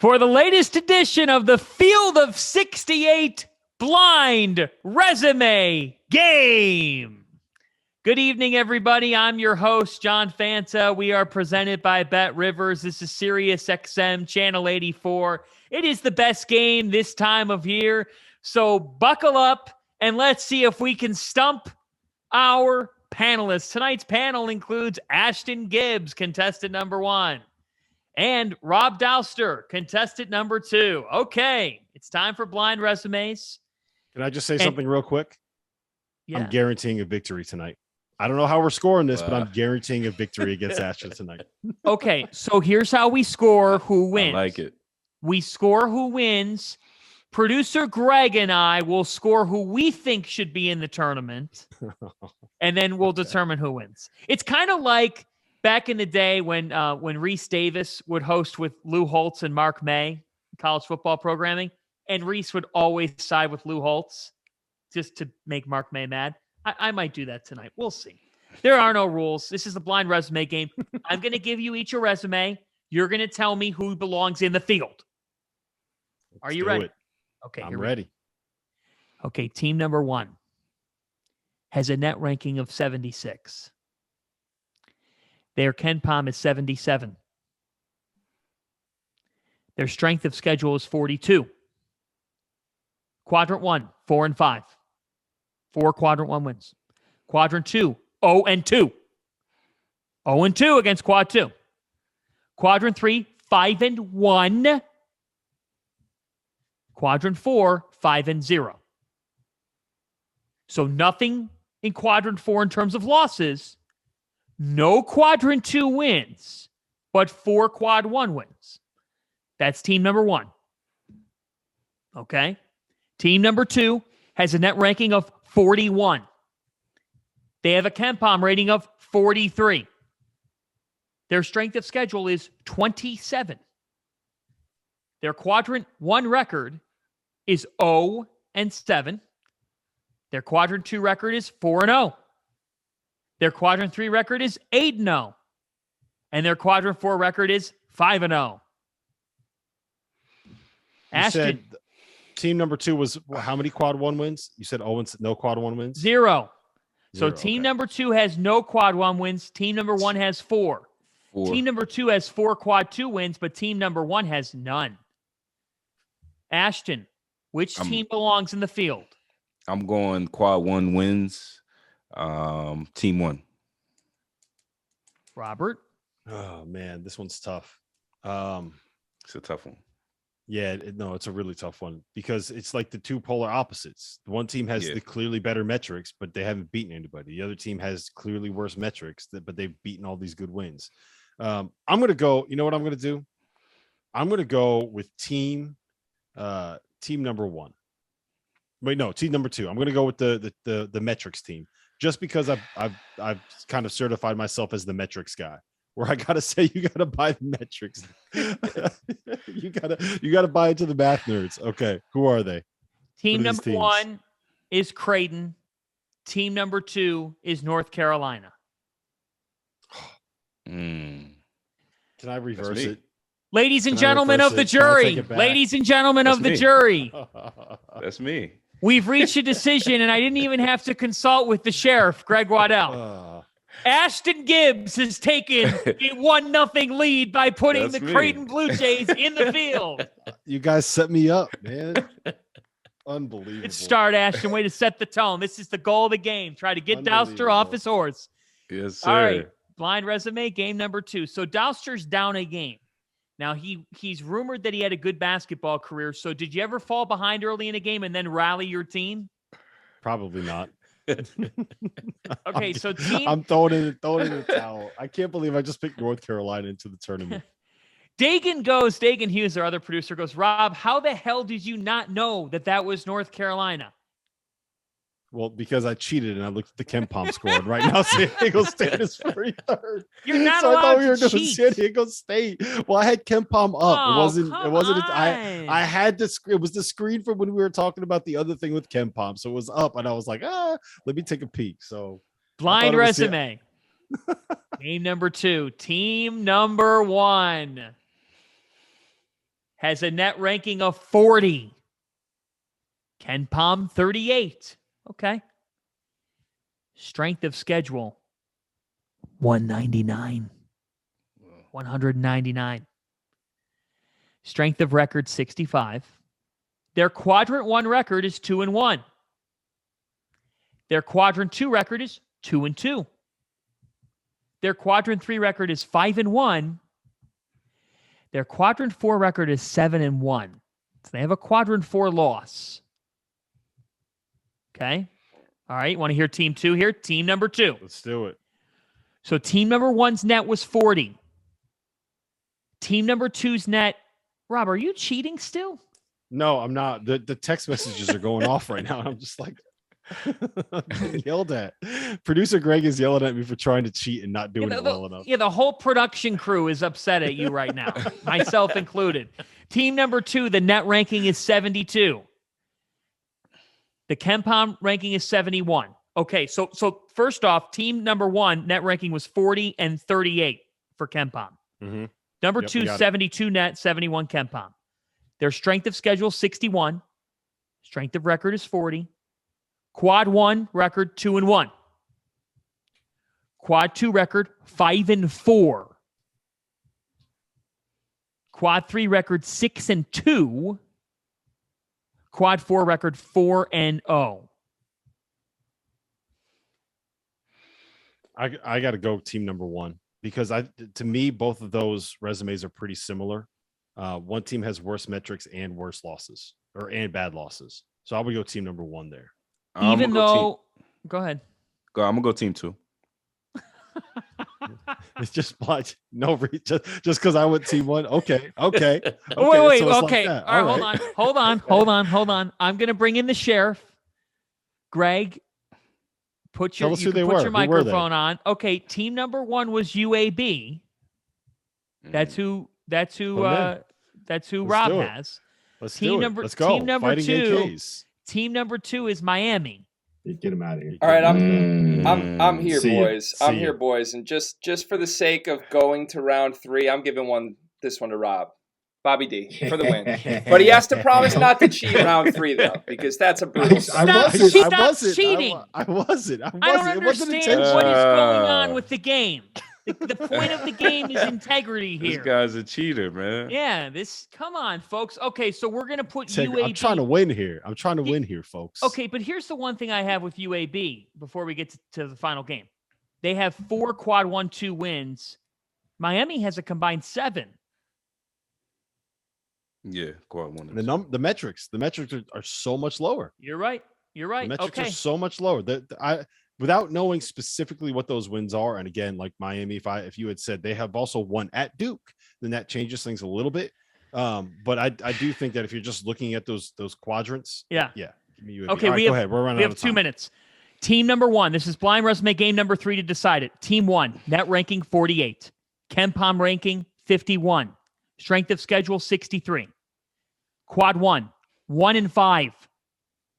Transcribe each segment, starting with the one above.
for the latest edition of the Field of 68 Blind Resume Game. Good evening, everybody. I'm your host, John Fanta. We are presented by Bet Rivers. This is Sirius XM, Channel 84. It is the best game this time of year. So buckle up and let's see if we can stump our panelists. Tonight's panel includes Ashton Gibbs, contestant number 1. And Rob Dauster, contestant number 2. Okay, it's time for blind resumes. Can I just say something real quick? Yeah. I'm guaranteeing a victory tonight. I don't know how we're scoring this, but I'm guaranteeing a victory against Ashton tonight. Okay, so here's how we score who wins. I like it. We score who wins. Producer Greg and I will score who we think should be in the tournament, and then we'll determine who wins. It's kind of like back in the day when Reese Davis would host with Lou Holtz and Mark May, college football programming, and Reese would always side with Lou Holtz just to make Mark May mad. I might do that tonight. We'll see. There are no rules. This is the blind resume game. I'm going to give you each a resume. You're going to tell me who belongs in the field. Are you ready? Okay, I'm ready. Okay, team number 1 has a net ranking of 76. Their KenPom is 77. Their strength of schedule is 42. Quadrant 1, 4 and 5. 4 quadrant 1 wins. Quadrant 2, 0 and 2. 0 and 2 against quad 2. Quadrant 3, 5 and 1. Quadrant 4, 5 and 0. So nothing in quadrant 4 in terms of losses. No quadrant 2 wins, but 4 quad 1 wins. That's team number 1. Okay? Team number 2 has a net ranking of 41. They have a KenPom rating of 43. Their strength of schedule is 27. Their quadrant 1 record is 0 and 7. Their quadrant 2 record is 4 and 0. Their quadrant 3 record is 8 and 0. And their quadrant 4 record is 5 and 0. Ashton, team number 2 was how many quad 1 wins? You said 0 and no quad 1 wins? 0. So 0, team okay. number 2 has no quad 1 wins. Team number 1 has 4. Team number 2 has 4 quad 2 wins, but team number 1 has none. Ashton, which team belongs in the field? I'm going quad 1 wins. Team 1. Robert? Oh, man, this one's tough. It's a tough one. Yeah, it's a really tough one because it's like the two polar opposites. The one team has the clearly better metrics, but they haven't beaten anybody. The other team has clearly worse metrics, but they've beaten all these good wins. I'm going to go, you know what I'm going to do? I'm going to go with team number 1. Wait, no, team number 2. I'm going to go with the metrics team just because I've kind of certified myself as the metrics guy. Where I gotta say, you gotta buy the metrics. you gotta buy into the math nerds. Okay, who are they? Team number 1 is Creighton. Team number 2 is North Carolina. Can I reverse it? Ladies and gentlemen of the jury. Ladies and gentlemen of the jury. That's me. We've reached a decision, and I didn't even have to consult with the sheriff, Greg Waddell. Ashton Gibbs has taken a 1-0 lead by putting Creighton Blue Jays in the field. You guys set me up, man. Unbelievable. Good start, Ashton. Way to set the tone. This is the goal of the game. Try to get Dauster off his horse. Yes, sir. All right. Blind resume, game number 2. So Dauster's down a game. Now, he's rumored that he had a good basketball career. So did you ever fall behind early in a game and then rally your team? Probably not. Okay, so I'm throwing in the towel. I can't believe I just picked North Carolina into the tournament. Dagan Hughes, our other producer, goes, Rob, how the hell did you not know that was North Carolina? Well, because I cheated and I looked at the KenPom score, and right now San Diego State is 43rd. You're not allowed to cheat. San Diego State. Well, I had KenPom up. Oh, It wasn't. I had this. It was the screen from when we were talking about the other thing with KenPom, so it was up, and I was like, let me take a peek. So blind resume. Game number 2. Team number 1 has a net ranking of 40. Ken Pom, 38. Okay. Strength of schedule, 199. 199. Strength of record, 65. Their quadrant 1 record is 2-1. Their quadrant 2 record is 2-2. Their quadrant 3 record is 5-1. Their quadrant 4 record is 7-1. So they have a quadrant 4 loss. Okay. All right. Want to hear team 2 here? Team number 2. Let's do it. So team number 1's net was 40. Team number 2's net. Rob, are you cheating still? No, I'm not. The text messages are going off right now. I'm just like getting yelled at. Producer Greg is yelling at me for trying to cheat and not doing it well enough. Yeah, the whole production crew is upset at you right now, myself included. Team number 2, the net ranking is 72. The KenPom ranking is 71. Okay, so first off, team number 1 net ranking was 40 and 38 for KenPom. Mm-hmm. Number 2, 72 net, 71 KenPom. Their strength of schedule, 61. Strength of record is 40. Quad 1 record, 2-1. Quad 2 record, 5-4. Quad 3 record, 6-2. Quad 4 record, 4-0. I got to go team number 1 because to me, both of those resumes are pretty similar. One team has worse metrics and worse losses and bad losses. So I would go team number 1 there. Even though, go ahead. I'm gonna go team 2. It's just like just because I went team 1. Okay. Wait. So okay. Like All right. Hold on. I'm gonna bring in the sheriff. Greg, put your microphone on. Okay. Team number 1 was UAB. That's who Rob has. Let's do it. Let's go. Team number Fighting 2. AKs. Team number 2 is Miami. Get him out of here. All right, I'm here, boys. I'm here, boys, and just for the sake of going to round 3, I'm giving this one to Rob, Bobby D, for the win. But he has to promise not to cheat round 3 though, because that's a brutal. Stop cheating. I wasn't. I don't understand what is going on with the game. The point of the game is integrity here. This guy's a cheater, man. Yeah, come on, folks. Okay, so we're going to put UAB. I'm trying to win here. Folks. Okay, but here's the one thing I have with UAB before we get to the final game. They have 4 quad 1-2 wins. Miami has a combined 7. Yeah, quad 1. The metrics are so much lower. You're right. The metrics are so much lower. Without knowing specifically what those wins are, and again, like Miami, if you had said they have also won at Duke, then that changes things a little bit. But I do think that if you're just looking at those quadrants, yeah. Okay, right, go ahead. We're running. We have 2 minutes. Team number 1. This is blind resume game number 3 to decide it. Team 1, net ranking 48, KenPom ranking 51, strength of schedule 63. Quad 1, 1-5.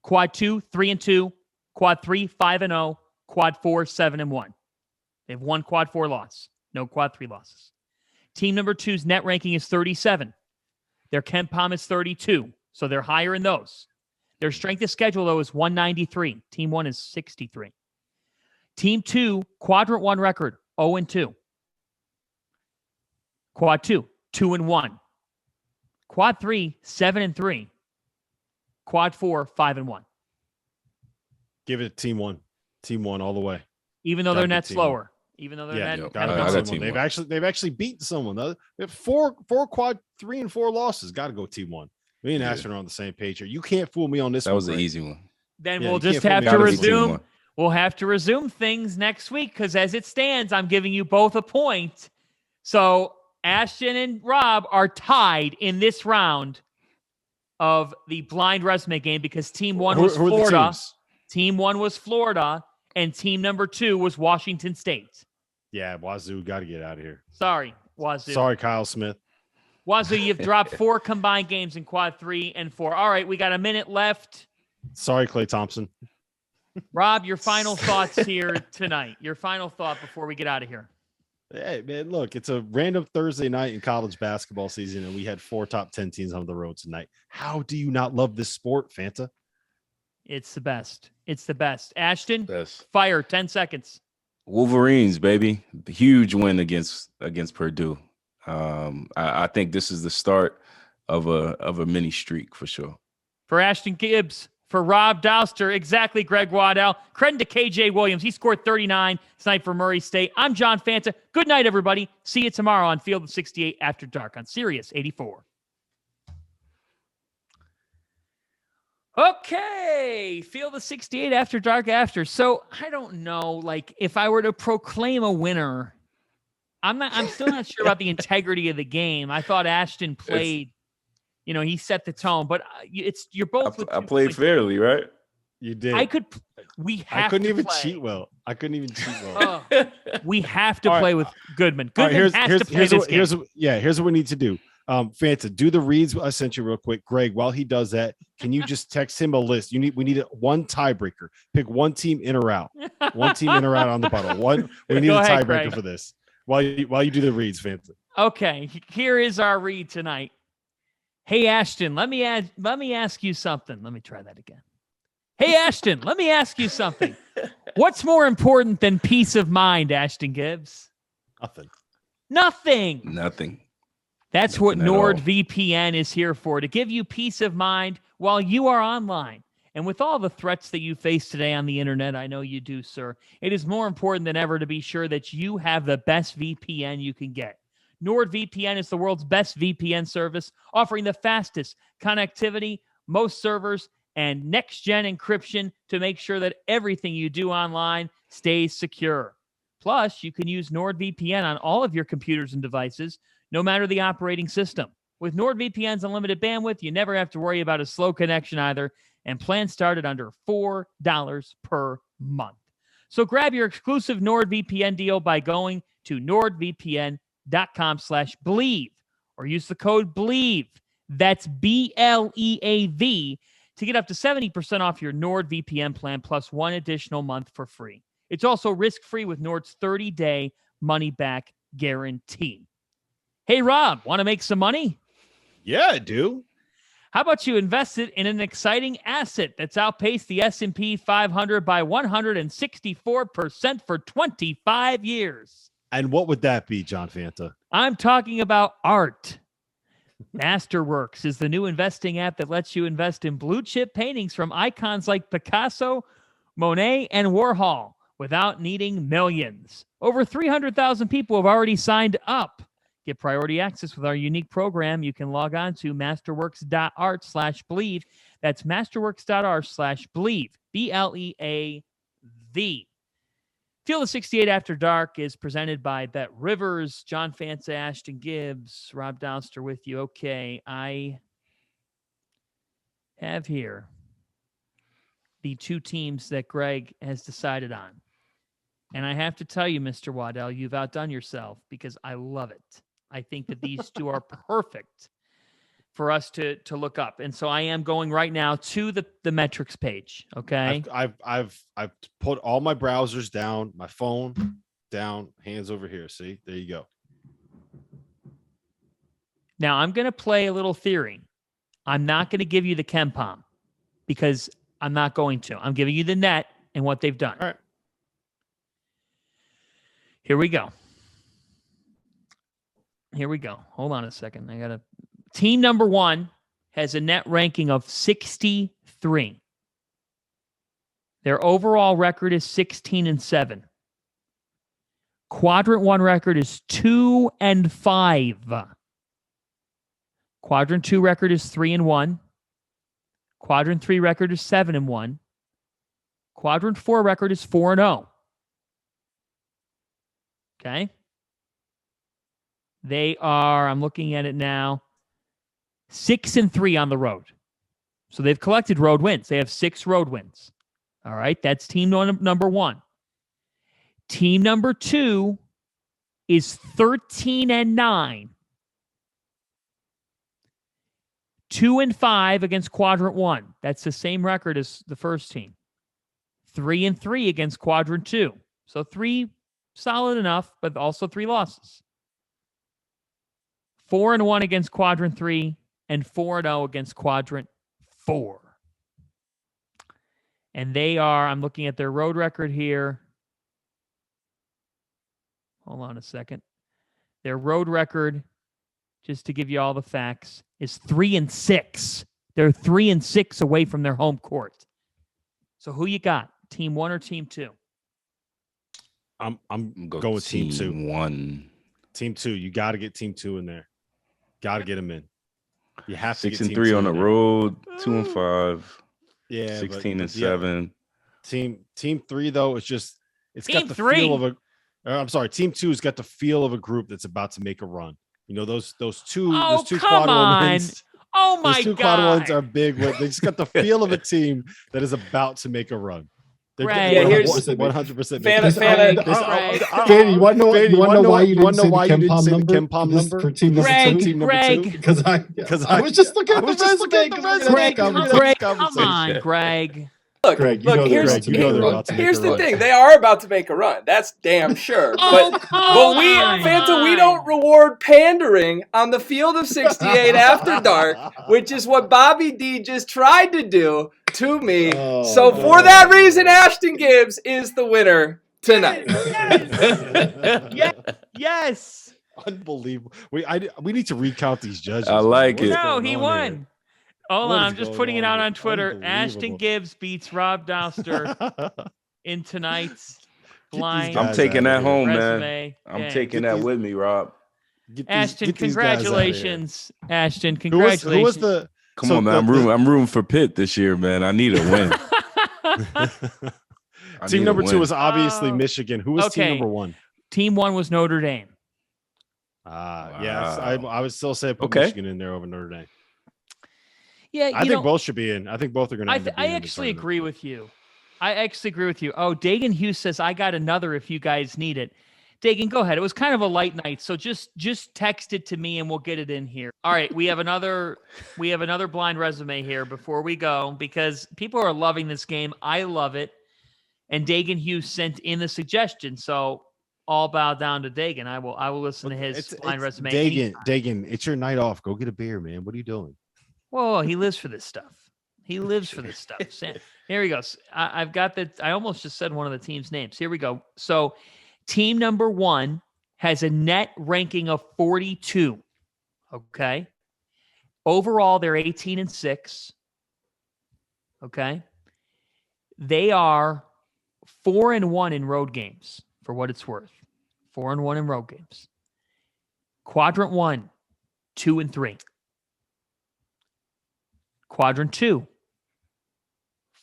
Quad 2, 3-2. Quad 3, 5-0. Quad 4, 7-1. They have 1 quad 4 loss. No quad 3 losses. Team number 2's net ranking is 37. Their KenPom is 32. So they're higher in those. Their strength of schedule, though, is 193. Team 1 is 63. Team 2, quadrant 1 record, 0-2. Quad 2, 2-1. Quad 3, 7-3. Quad 4, 5-1. Give it to team 1. Team 1 all the way. Even though their net's lower. Even though they're they've actually beaten someone. They have 4 quad 3 and 4 losses. Got to go team 1. Me and Ashton are on the same page here. You can't fool me on this. That was an easy one. Then we'll just have to resume. We'll have to resume things next week because as it stands, I'm giving you both a point. So Ashton and Rob are tied in this round of the blind resume game because team 1 was Florida. Team 1 was Florida, and team number 2 was Washington State. Yeah, Wazoo, got to get out of here. Sorry, Wazoo. Sorry, Kyle Smith. Wazoo, you've dropped 4 combined games in quad 3 and 4. All right, we got a minute left. Sorry, Klay Thompson. Rob, your final thoughts here tonight. Your final thought before we get out of here. Hey, man, look, it's a random Thursday night in college basketball season, and we had 4 top 10 teams on the road tonight. How do you not love this sport, Fanta? It's the best. It's the best. Ashton, Best. fire, 10 seconds. Wolverines, baby. Huge win against Purdue. I think this is the start of a mini streak for sure. For Ashton Gibbs, for Rob Dauster, exactly Greg Waddell. Credit to KJ Williams. He scored 39 tonight for Murray State. I'm John Fanta. Good night, everybody. See you tomorrow on Field of 68 After Dark on Sirius 84. Okay, Field of 68 After Dark after. So I don't know, like, if I were to proclaim a winner, I'm still not sure about the integrity of the game. I thought Ashton played, he set the tone, but you're both. I played fairly, right? You did. I couldn't even play. cheat well. We have to All play right. with Goodman. All right, Goodman has to play this game. Here's what we need to do. Fanta, do the reads I sent you real quick. Greg, while he does that, can you just text him a list? We need one tiebreaker. Pick one team in or out. One team in or out on the bottle. We need Go a ahead, tiebreaker Greg. for this. While you do the reads, Fanta. Okay, here is our read tonight. Hey, Ashton, let me ask you something. Let me try that again. Hey, Ashton, let me ask you something. What's more important than peace of mind, Ashton Gibbs? Nothing. That's what NordVPN is here for, to give you peace of mind while you are online. And with all the threats that you face today on the internet, I know you do, sir, it is more important than ever to be sure that you have the best VPN you can get. NordVPN is the world's best VPN service, offering the fastest connectivity, most servers, and next-gen encryption to make sure that everything you do online stays secure. Plus, you can use NordVPN on all of your computers and devices, no matter the operating system. With NordVPN's unlimited bandwidth, you never have to worry about a slow connection either, and plans start at under $4 per month. So grab your exclusive NordVPN deal by going to nordvpn.com/believe or use the code BELIEVE. That's BLEAV to get up to 70% off your NordVPN plan plus one additional month for free. It's also risk-free with Nord's 30-day money-back guarantee. Hey, Rob, want to make some money? Yeah, I do. How about you invest it in an exciting asset that's outpaced the S&P 500 by 164% for 25 years? And what would that be, John Fanta? I'm talking about art. Masterworks is the new investing app that lets you invest in blue-chip paintings from icons like Picasso, Monet, and Warhol without needing millions. Over 300,000 people have already signed up. Get priority access with our unique program. You can log on to masterworks.art/believe. That's masterworks.art/believe. BLEAV. Field of 68 After Dark is presented by Bet Rivers. John Fanta, Ashton Gibbs, Rob Dauster with you. Okay, I have here the two teams that Greg has decided on. And I have to tell you, Mr. Waddell, you've outdone yourself because I love it. I think that these two are perfect for us to look up. And so I am going right now to the metrics page. Okay. I've put all my browsers down, my phone down, hands over here. See, there you go. Now I'm going to play a little theory. I'm not going to give you the KenPom because I'm not going to. I'm giving you the net and what they've done. All right. Here we go. Hold on a second. Team number 1 has a net ranking of 63. Their overall record is 16-7. Quadrant 1 record is 2-5. Quadrant 2 record is 3-1. Quadrant 3 record is 7-1. Quadrant 4 record is 4-0. Okay. They are, I'm looking at it now, 6-3 on the road. So they've collected road wins. They have 6 road wins. All right. That's team number 1. Team number 2 is 13-9. 2-5 against quadrant 1. That's the same record as the first team. 3-3 against quadrant 2. So 3 solid enough, but also 3 losses. 4-1 against quadrant 3 and 4-0 against quadrant 4. And they are, I'm looking at their road record here. Hold on a second. Their road record, just to give you all the facts, is 3-6. They're 3-6 away from their home court. So who you got? Team 1 or team 2? I'm going with team 2. 1. Team 2. You got to get team 2 in there. Got to get them in. You have to. 6-3 on the road. 2-5. Yeah. 16-7. Team 3 though, it's Team got the 3. feel of a. I'm sorry. Team 2's got the feel of a group that's about to make a run. You know those two come quad on. wins. Oh my Those 2 God. quad ones are big. They just got the feel of a team that is about to make a run. Greg. Yeah, here's 100%. Fanta. You want to know why you didn't say the Ken Pom number number for team number 2? Greg. Because I was just looking at the resume. Greg, come on, Greg. Look, Greg, here's here's the thing. They are about to make a run. That's damn sure. But Fanta, we don't reward pandering on the field of 68 after dark, which is what Bobby D just tried to do to me. So for that reason, Ashton Gibbs is the winner tonight. Yes. Unbelievable. We need to recount these judges. I like it. No, he won. Here? Hold What on, is I'm just going putting it out on? on Twitter. Ashton Unbelievable. Gibbs beats Rob Dauster in tonight's blind I'm taking that home, man. resume. I'm taking that with me, Rob. Ashton, get these guys out of here. congratulations. Ashton, Who was congratulations. the? Come on, man. I'm rooting for Pitt this year, man. I need a win. Team number 2 was obviously Oh. Michigan. Who was Okay. team number 1? Team 1 was Notre Dame. Yes, Wow. I would still say put Okay. Michigan in there over Notre Dame. Yeah, I think both should be in. I think both are going to. I actually agree with you. Oh, Dagan Hughes says, I got another if you guys need it. Dagan, go ahead. It was kind of a light night, so just text it to me and we'll get it in here. All right, we have another blind resume here before we go because people are loving this game. I love it. And Dagan Hughes sent in the suggestion, so all bow down to Dagan. I will listen to his blind resume. Dagan, it's your night off. Go get a beer, man. What are you doing? Whoa, he lives for this stuff. Here he goes. I've got that. I almost just said one of the team's names. Here we go. So team number 1 has a net ranking of 42. Okay. Overall, they're 18-6. Okay. They are 4-1 in road games, for what it's worth. 4-1 in road games. Quadrant 1, 2-3. Quadrant 2,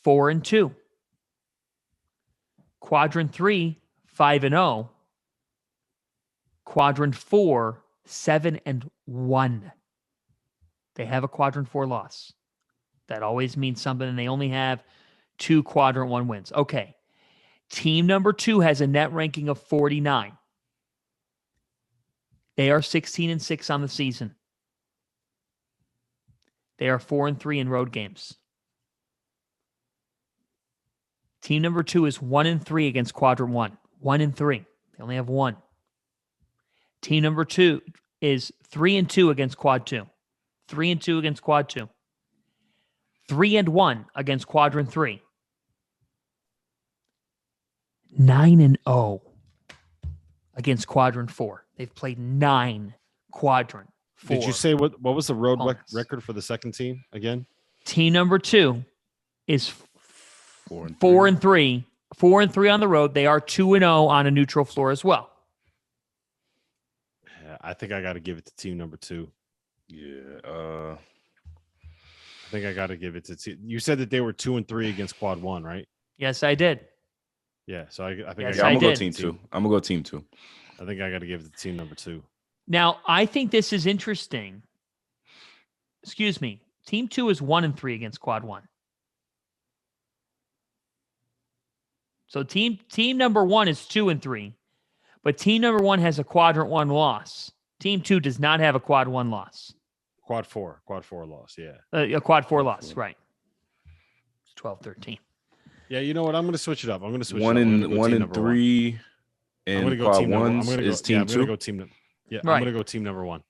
4-2. Quadrant 3, 5-0. Quadrant 4, 7-1. They have a quadrant 4 loss. That always means something, and they only have 2 quadrant 1 wins. Okay. Team number 2 has a net ranking of 49. They are 16-6 on the season. They are 4-3 in road games. Team number 2 is 1-3 against quadrant 1. 1-3. They only have 1. Team number 2 is 3-2 against quad 2. 3-2 against quad 2. 3-1 against quadrant 3. 9-0 against quadrant 4. They've played 9 quadrant 4. Did you say what was the road opponents. record for the second team again? Team number 2 is 4-3. 4-3. 4-3 on the road. They are 2-0 on a neutral floor as well. Yeah, I think I got to give it to team number 2. Yeah. I think I got to give it to team. You said that they were 2-3 against quad 1, right? Yes, I did. Yeah. So I think Yes, Yeah, I'm I gonna go did. team 2. I'm gonna go team 2. I think I got to give it to team number 2. Now, I think this is interesting. Excuse me. Team 2 is 1-3 against quad 1. So team number 1 is 2-3, but team number 1 has a quadrant 1 loss. Team 2 does not have a quad 1 loss. Quad 4 loss. Yeah. A quad 4 loss, right? It's 12-13. Yeah. You know what? I'm going to switch it up. I'm going to switch 1 it up. I'm and gonna go one team and number 3 I'm gonna go quad team number. I'm ones gonna go. is Yeah, team I'm gonna two. go team. Yeah, Right. I'm gonna go team number one.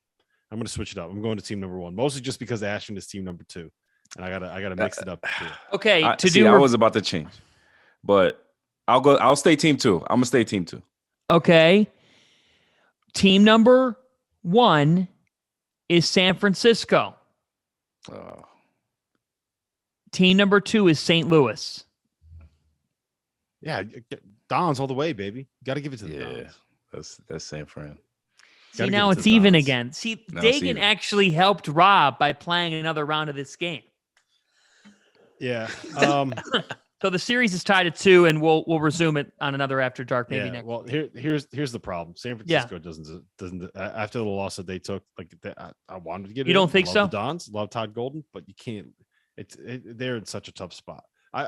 I'm gonna switch it up. I'm going to team number one, mostly just because Ashton is team number two, and I gotta mix it up. Here. Okay, I was about to change, but I'll stay team two. I'm gonna stay team two. Okay. Team number one is San Francisco. Oh. Team number two is St. Louis. Yeah, Dons all the way, baby. Got to give it to the Dons. That's San Fran. See, now it's even again. See, Now it's Dagan even. actually helped Rob by playing another round of this game. Yeah. So the series is tied at 2, and we'll resume it on another After Dark maybe Yeah. next. Well, here's the problem. San Francisco doesn't after the loss that they took. Like I wanted to get. You don't think love so? The Dons love Todd Golden, but you can't. They're in such a tough spot.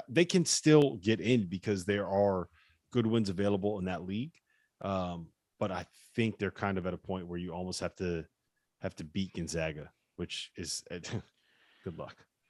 They can still get in because there are good wins available in that league. But I think they're kind of at a point where you almost have to beat Gonzaga, which is good luck.